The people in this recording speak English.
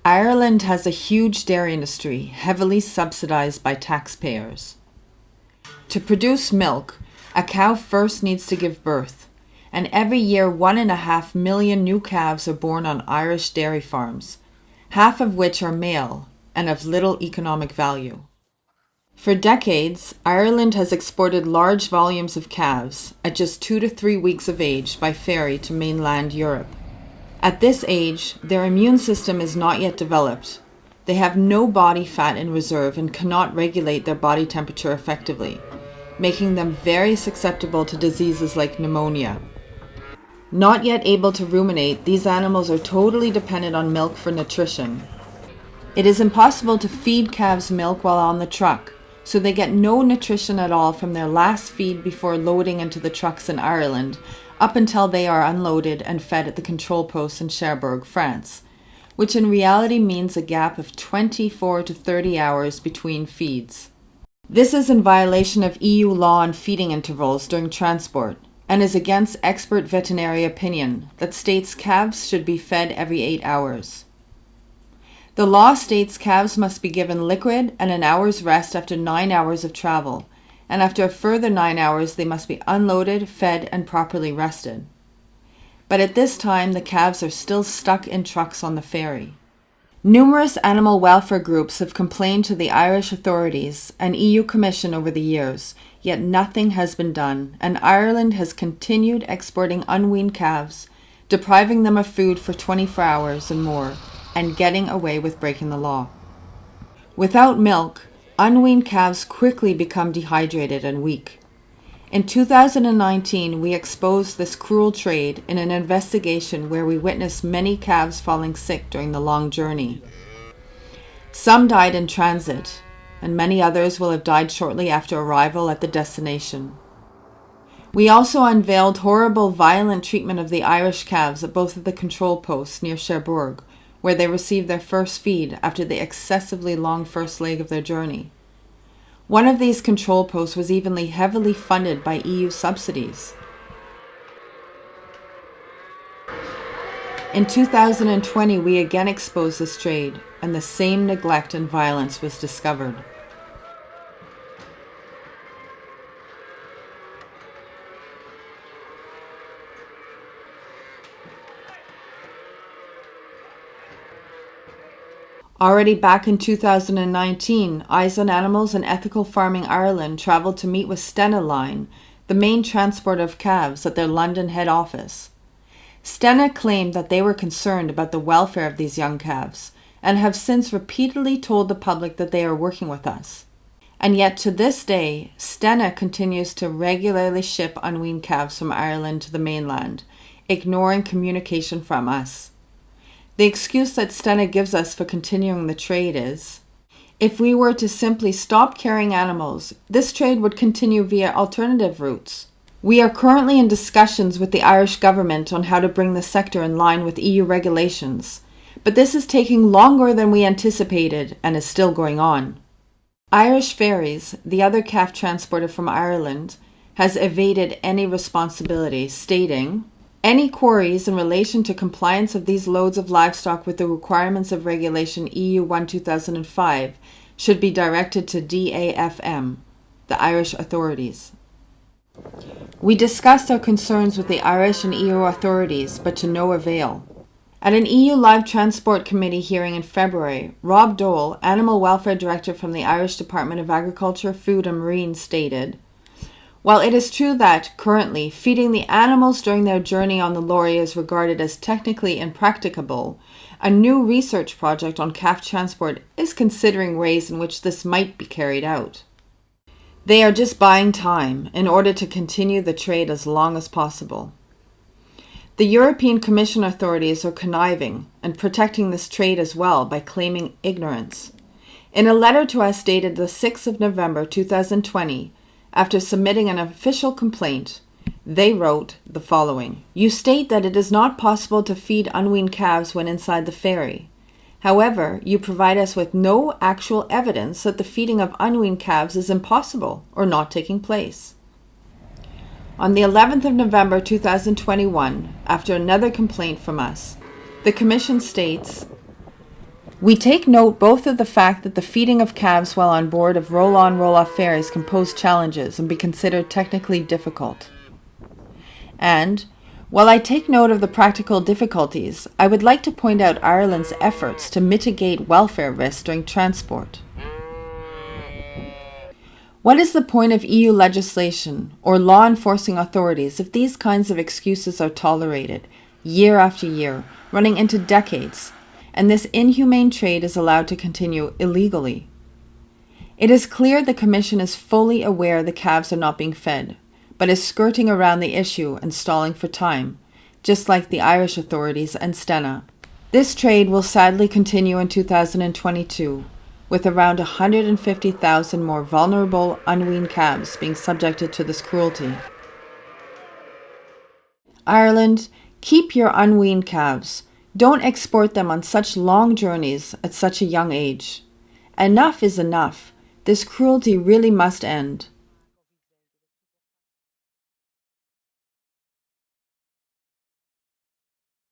Ireland has a huge dairy industry, heavily subsidized by taxpayers. To produce milk, a cow first needs to give birth, and every year 1.5 million new calves are born on Irish dairy farms, half of which are male and of little economic value. For decades, Ireland has exported large volumes of calves at just 2 to 3 weeks of age by ferry to mainland Europe. At this age, their immune system is not yet developed. They have no body fat in reserve and cannot regulate their body temperature effectively, making them very susceptible to diseases like pneumonia. Not yet able to ruminate, these animals are totally dependent on milk for nutrition. It is impossible to feed calves milk while on the truck, so they get no nutrition at all from their last feed before loading into the trucks in Ireland, up until they are unloaded and fed at the control post in Cherbourg, France, which in reality means a gap of 24 to 30 hours between feeds. This is in violation of EU law on feeding intervals during transport, and is against expert veterinary opinion that states calves should be fed every 8 hours. The law states calves must be given liquid and an hour's rest after 9 hours of travel, and after a further 9 hours they must be unloaded, fed, and properly rested. But at this time the calves are still stuck in trucks on the ferry. Numerous animal welfare groups have complained to the Irish authorities and EU Commission over the years, yet nothing has been done, and Ireland has continued exporting unweaned calves, depriving them of food for 24 hours and more, and getting away with breaking the law. Without milk, unweaned calves quickly become dehydrated and weak. In 2019, we exposed this cruel trade in an investigation where we witnessed many calves falling sick during the long journey. Some died in transit, and many others will have died shortly after arrival at the destination. We also unveiled horrible, violent treatment of the Irish calves at both of the control posts near Cherbourg, where they received their first feed after the excessively long first leg of their journey. One of these control posts was even heavily funded by EU subsidies. In 2020, we again exposed this trade, and the same neglect and violence was discovered. Already back in 2019, Eyes on Animals and Ethical Farming Ireland travelled to meet with Stena Line, the main transporter of calves, at their London head office. Stena claimed that they were concerned about the welfare of these young calves, and have since repeatedly told the public that they are working with us. And yet to this day, Stena continues to regularly ship unweaned calves from Ireland to the mainland, ignoring communication from us. The excuse that Stena gives us for continuing the trade is, if we were to simply stop carrying animals, this trade would continue via alternative routes. We are currently in discussions with the Irish government on how to bring the sector in line with EU regulations, but this is taking longer than we anticipated and is still going on. Irish Ferries, the other calf transporter from Ireland, has evaded any responsibility, stating, any queries in relation to compliance of these loads of livestock with the requirements of Regulation EU 1/2005 should be directed to DAFM, the Irish authorities. We discussed our concerns with the Irish and EU authorities, but to no avail. At an EU Live Transport Committee hearing in February, Rob Dole, Animal Welfare Director from the Irish Department of Agriculture, Food and Marine, stated, while it is true that, currently, feeding the animals during their journey on the lorry is regarded as technically impracticable, a new research project on calf transport is considering ways in which this might be carried out. They are just buying time in order to continue the trade as long as possible. The European Commission authorities are conniving and protecting this trade as well by claiming ignorance. In a letter to us dated the 6th of November 2020, after submitting an official complaint, they wrote the following. You state that it is not possible to feed unweaned calves when inside the ferry. However, you provide us with no actual evidence that the feeding of unweaned calves is impossible or not taking place. On the 11th of November 2021, after another complaint from us, the Commission states, We take note both of the fact that the feeding of calves while on board of roll-on roll-off ferries can pose challenges and be considered technically difficult. And, while I take note of the practical difficulties, I would like to point out Ireland's efforts to mitigate welfare risks during transport. What is the point of EU legislation or law enforcing authorities if these kinds of excuses are tolerated, year after year, running into decades, and this inhumane trade is allowed to continue illegally? It is clear the Commission is fully aware the calves are not being fed, but is skirting around the issue and stalling for time, just like the Irish authorities and Stena. This trade will sadly continue in 2022, with around 150,000 more vulnerable, unweaned calves being subjected to this cruelty. Ireland, keep your unweaned calves. Don't export them on such long journeys at such a young age. Enough is enough. This cruelty really must end.